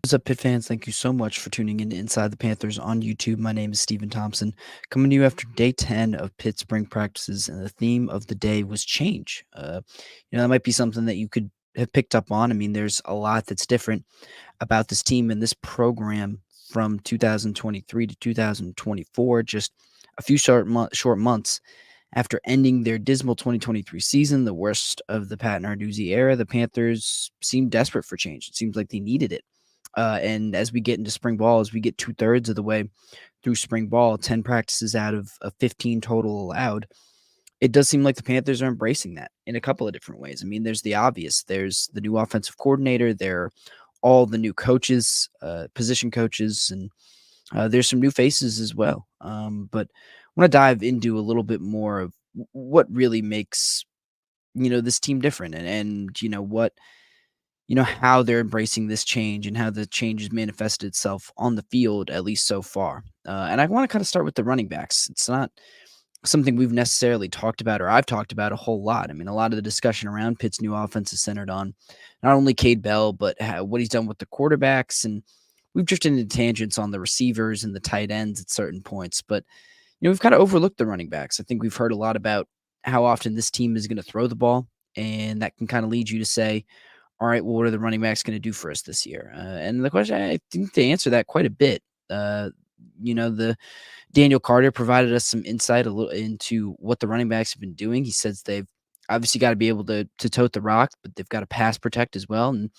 What's up, Pitt fans? Thank you so much for tuning in to Inside the Panthers on YouTube. My name is Stephen Thompson, coming to you after day 10 of Pitt spring practices, and the theme of the day was change. That might be something that you could have picked up on. I mean, there's a lot that's different about this team and this program from 2023 to 2024, just a few short months after ending their dismal 2023 season, the worst of the Pat Narduzzi era. The Panthers seemed desperate for change. It seems like they needed it. And as we get into spring ball, as we get two-thirds of the way through spring ball, 10 practices out of 15 total allowed, it does seem like the Panthers are embracing that in a couple of different ways. I mean, there's the obvious. There's the new offensive coordinator. There are all the new coaches, position coaches, and there's some new faces as well. But I want to dive into a little bit more of what really makes this team different, and how they're embracing this change and how the change has manifested itself on the field, at least so far. And I want to kind of start with the running backs. It's not something we've necessarily talked about or I've talked about a whole lot. I mean, a lot of the discussion around Pitt's new offense is centered on not only Cade Bell, but what he's done with the quarterbacks. And we've drifted into tangents on the receivers and the tight ends at certain points. But, we've kind of overlooked the running backs. I think we've heard a lot about how often this team is going to throw the ball. And that can kind of lead you to say, all right, well, what are the running backs going to do for us this year? And the question, I think they answer that quite a bit. The Daniel Carter provided us some insight a little into what the running backs have been doing. He says they've obviously got to be able to tote the rock, but they've got to pass protect as well, and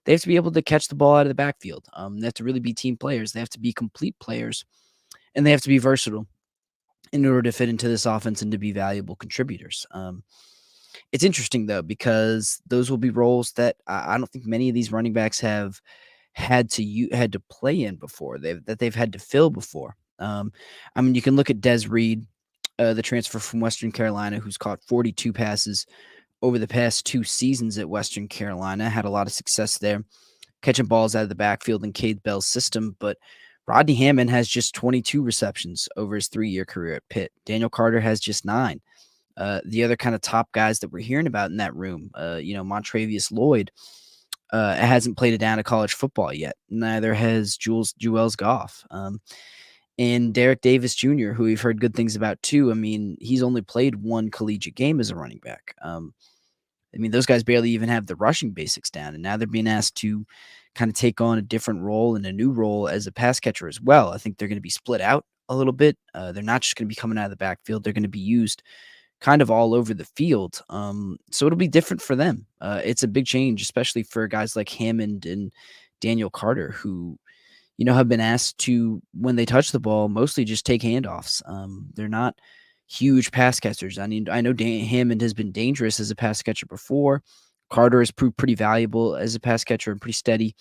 they have to be able to catch the ball out of the backfield. They have to really be team players. They have to be complete players, and they have to be versatile in order to fit into this offense and to be valuable contributors. It's interesting though because those will be roles that I don't think many of these running backs have had to play in before. They've had to fill before. I mean, you can look at Des Reed, the transfer from Western Carolina, who's caught 42 passes over the past 2 seasons at Western Carolina. Had a lot of success there, catching balls out of the backfield in Cade Bell's system. But Rodney Hammond has just 22 receptions over his 3-year career at Pitt. Daniel Carter has just 9. The other kind of top guys that we're hearing about in that room, Montravius Lloyd, hasn't played a down of college football yet. Neither has Juelz Goff. And Derek Davis Jr., who we've heard good things about too. I mean, he's only played one collegiate game as a running back. I mean, those guys barely even have the rushing basics down, and now they're being asked to kind of take on a different role and a new role as a pass catcher as well. I think they're going to be split out a little bit. They're not just going to be coming out of the backfield. They're going to be used kind of all over the field. So it'll be different for them. It's a big change, especially for guys like Hammond and Daniel Carter, who, have been asked to, when they touch the ball, mostly just take handoffs. They're not huge pass catchers. I mean, I know Hammond has been dangerous as a pass catcher before. Carter has proved pretty valuable as a pass catcher and pretty steady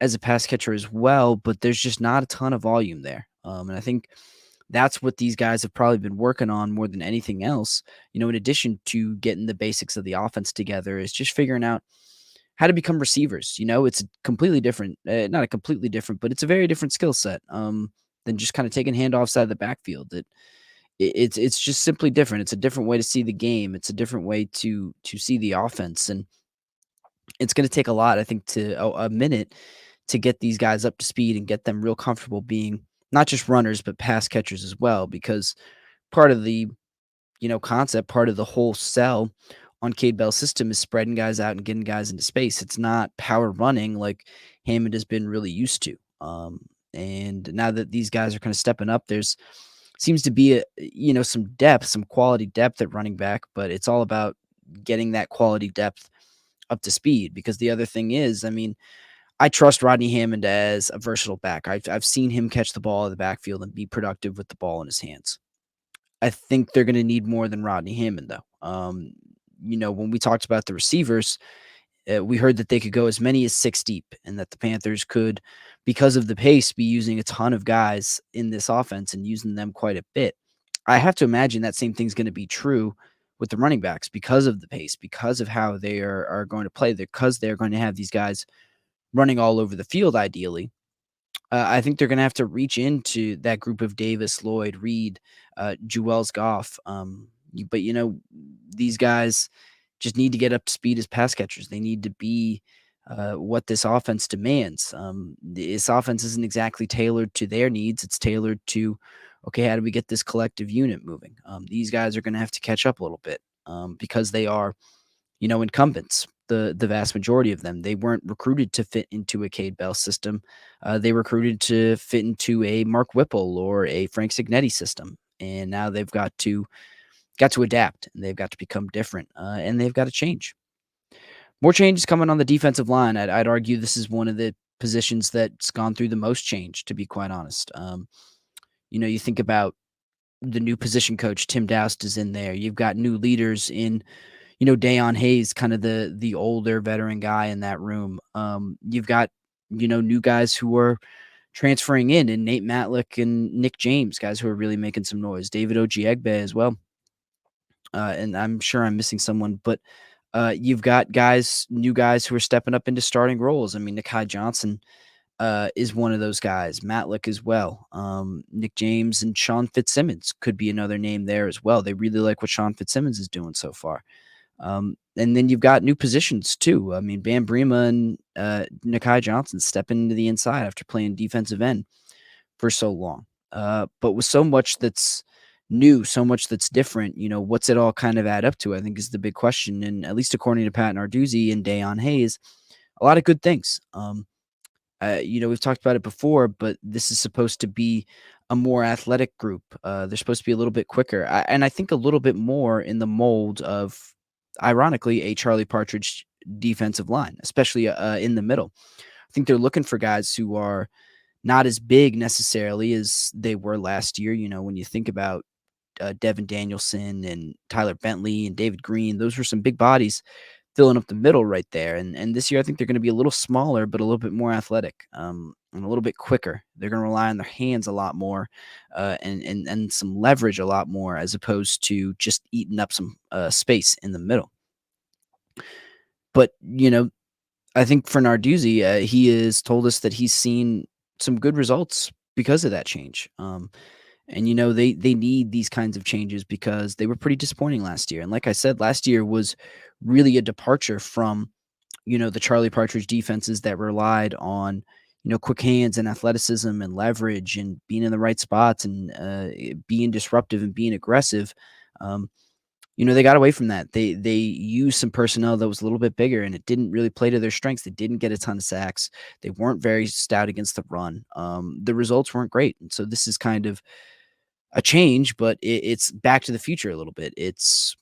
as a pass catcher as well, but there's just not a ton of volume there. And I think that's what these guys have probably been working on more than anything else, in addition to getting the basics of the offense together, is just figuring out how to become receivers. It's a completely different, not a completely different, but it's a very different skill set than just kind of taking handoffs out of the backfield. It's just simply different. It's a different way to see the game. It's a different way to see the offense, and it's going to take a lot, I think, to a minute to get these guys up to speed and get them real comfortable being not just runners but pass catchers as well. Because part of the concept, part of the whole sell on Cade Bell's system is spreading guys out and getting guys into space. It's not power running like Hammond has been really used to. And now that these guys are kind of stepping up, there's seems to be some depth, some quality depth at running back, but it's all about getting that quality depth up to speed. Because the other thing is, I mean, I trust Rodney Hammond as a versatile back. I've seen him catch the ball in the backfield and be productive with the ball in his hands. I think they're going to need more than Rodney Hammond, though. When we talked about the receivers, we heard that they could go as many as 6 deep, and that the Panthers could, because of the pace, be using a ton of guys in this offense and using them quite a bit. I have to imagine that same thing's going to be true with the running backs because of the pace, because of how they are going to play, because they're going to have these guys running all over the field, ideally. I think they're going to have to reach into that group of Davis, Lloyd, Reed, Juelz Goff. But these guys just need to get up to speed as pass catchers. They need to be what this offense demands. This offense isn't exactly tailored to their needs. It's tailored to, okay, how do we get this collective unit moving? These guys are going to have to catch up a little bit because they are, incumbents. The vast majority of them, they weren't recruited to fit into a Cade Bell system. They recruited to fit into a Mark Whipple or a Frank Signetti system, and now they've got to adapt, and they've got to become different, and they've got to change. More changes coming on the defensive line. I'd argue this is one of the positions that's gone through the most change, to be quite honest. You think about the new position coach, Tim Doust is in there. You've got new leaders in, Dayon Hayes, kind of the older veteran guy in that room. You've got, new guys who are transferring in, and Nate Matlick and Nick James, guys who are really making some noise. David Ojiegbe as well. And I'm sure I'm missing someone, but you've got new guys who are stepping up into starting roles. I mean, Nakai Johnson is one of those guys. Matlick as well. Nick James and Sean Fitzsimmons could be another name there as well. They really like what Sean Fitzsimmons is doing so far. And then you've got new positions too. I mean, Bam Brema and Nakai Johnson stepping into the inside after playing defensive end for so long. But with so much that's new, so much that's different, what's it all kind of add up to? I think is the big question. And at least according to Pat Narduzzi and Dayon Hayes, a lot of good things. We've talked about it before, but this is supposed to be a more athletic group. They're supposed to be a little bit quicker, and I think a little bit more in the mold of, ironically, a Charlie Partridge defensive line, especially in the middle. I think they're looking for guys who are not as big necessarily as they were last year. When you think about Devin Danielson and Tyler Bentley and David Green, those were some big bodies filling up the middle right there. And this year, I think they're going to be a little smaller, but a little bit more athletic, and a little bit quicker. They're going to rely on their hands a lot more, and some leverage a lot more, as opposed to just eating up some space in the middle. But I think for Narduzzi, he has told us that he's seen some good results because of that change. And they need these kinds of changes because they were pretty disappointing last year. And like I said, last year was really a departure from, the Charlie Partridge defenses that relied on, quick hands and athleticism and leverage and being in the right spots and being disruptive and being aggressive. They got away from that. They used some personnel that was a little bit bigger, and it didn't really play to their strengths. They didn't get a ton of sacks. They weren't very stout against the run. The results weren't great, and so this is kind of a change, but it's back to the future a little bit. It's,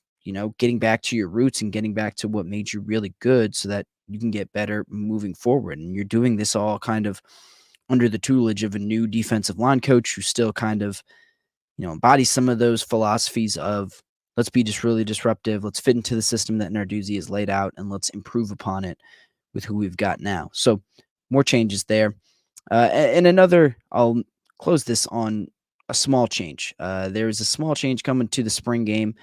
getting back to your roots and getting back to what made you really good so that you can get better moving forward. And you're doing this all kind of under the tutelage of a new defensive line coach who still kind of, embodies some of those philosophies of, let's be just really disruptive. Let's fit into the system that Narduzzi has laid out, and let's improve upon it with who we've got now. So more changes there. And another, I'll close this on a small change. There is a small change coming to the spring game,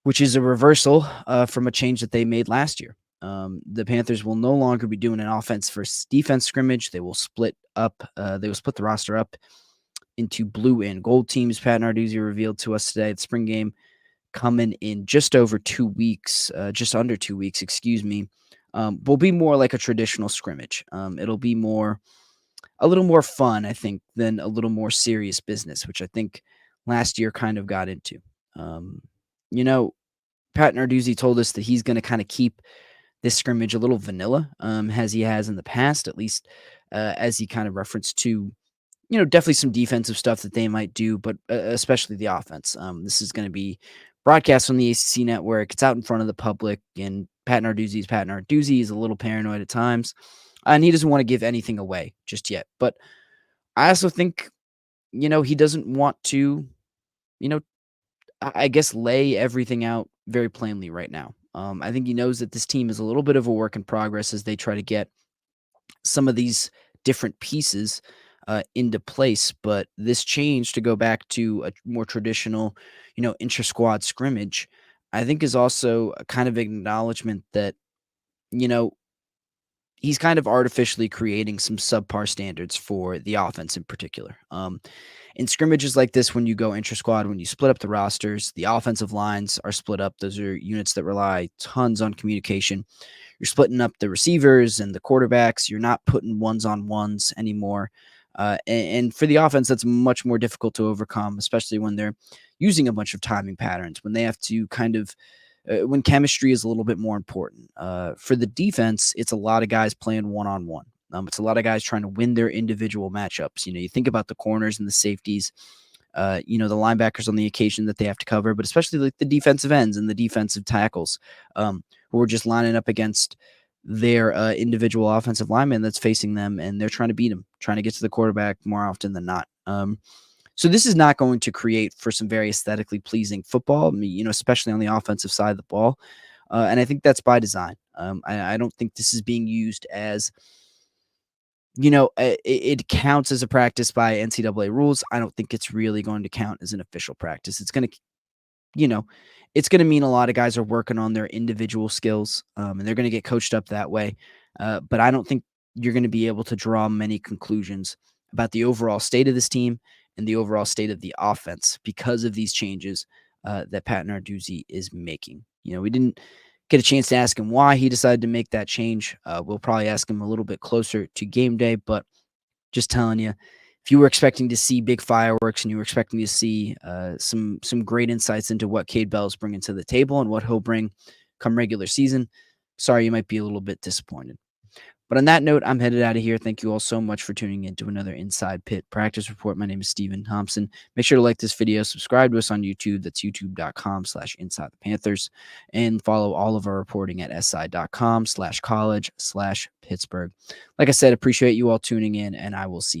which is a reversal from a change that they made last year. The Panthers will no longer be doing an offense versus defense scrimmage. They will split up. They will split the roster up into blue and gold teams. Pat Narduzzi revealed to us today the spring game coming in just over 2 weeks, just under 2 weeks, excuse me, will be more like a traditional scrimmage. It'll be a little more fun, I think, than a little more serious business, which I think last year kind of got into. You know, Pat Narduzzi told us that he's going to kind of keep this scrimmage a little vanilla, as he has in the past, at least as he kind of referenced to, definitely some defensive stuff that they might do, but especially the offense. This is going to be broadcast on the ACC network. It's out in front of the public, and Pat Narduzzi's Pat Narduzzi. Is a little paranoid at times, and he doesn't want to give anything away just yet. But I also think, he doesn't want to, you know, I guess lay everything out very plainly right now. I think he knows that this team is a little bit of a work in progress as they try to get some of these different pieces into place. But this change to go back to a more traditional, intra-squad scrimmage, I think is also a kind of acknowledgement that, you know, he's kind of artificially creating some subpar standards for the offense in particular. In scrimmages like this, when you go intra-squad, when you split up the rosters, the offensive lines are split up. Those are units that rely tons on communication. you're splitting up the receivers and the quarterbacks. You're not putting ones on ones anymore. And for the offense, that's much more difficult to overcome, especially when they're using a bunch of timing patterns, when they have to kind of when chemistry is a little bit more important. For the defense, it's a lot of guys playing one on one. It's a lot of guys trying to win their individual matchups. You think about the corners and the safeties, the linebackers on the occasion that they have to cover, but especially like the defensive ends and the defensive tackles, who are just lining up against their individual offensive lineman that's facing them, and they're trying to beat him, trying to get to the quarterback more often than not. So this is not going to create for some very aesthetically pleasing football, especially on the offensive side of the ball. And I think that's by design. I don't think this is being used as, it counts as a practice by NCAA rules. I don't think it's really going to count as an official practice. It's going to, you know, it's going to mean a lot of guys are working on their individual skills, and they're going to get coached up that way. But I don't think you're going to be able to draw many conclusions about the overall state of this team and the overall state of the offense because of these changes that Pat Narduzzi is making. We didn't get a chance to ask him why he decided to make that change. We'll probably ask him a little bit closer to game day, but just telling you, if you were expecting to see big fireworks and you were expecting to see some great insights into what Cade Bell is bringing to the table and what he'll bring come regular season, sorry, you might be a little bit disappointed. But on that note, I'm headed out of here. Thank you all so much for tuning in to another Inside Pitt Practice Report. My name is Stephen Thompson. Make sure to like this video, subscribe to us on YouTube. That's youtube.com/Inside the Panthers, and follow all of our reporting at si.com/college/Pittsburgh. Like I said, appreciate you all tuning in, and I will see you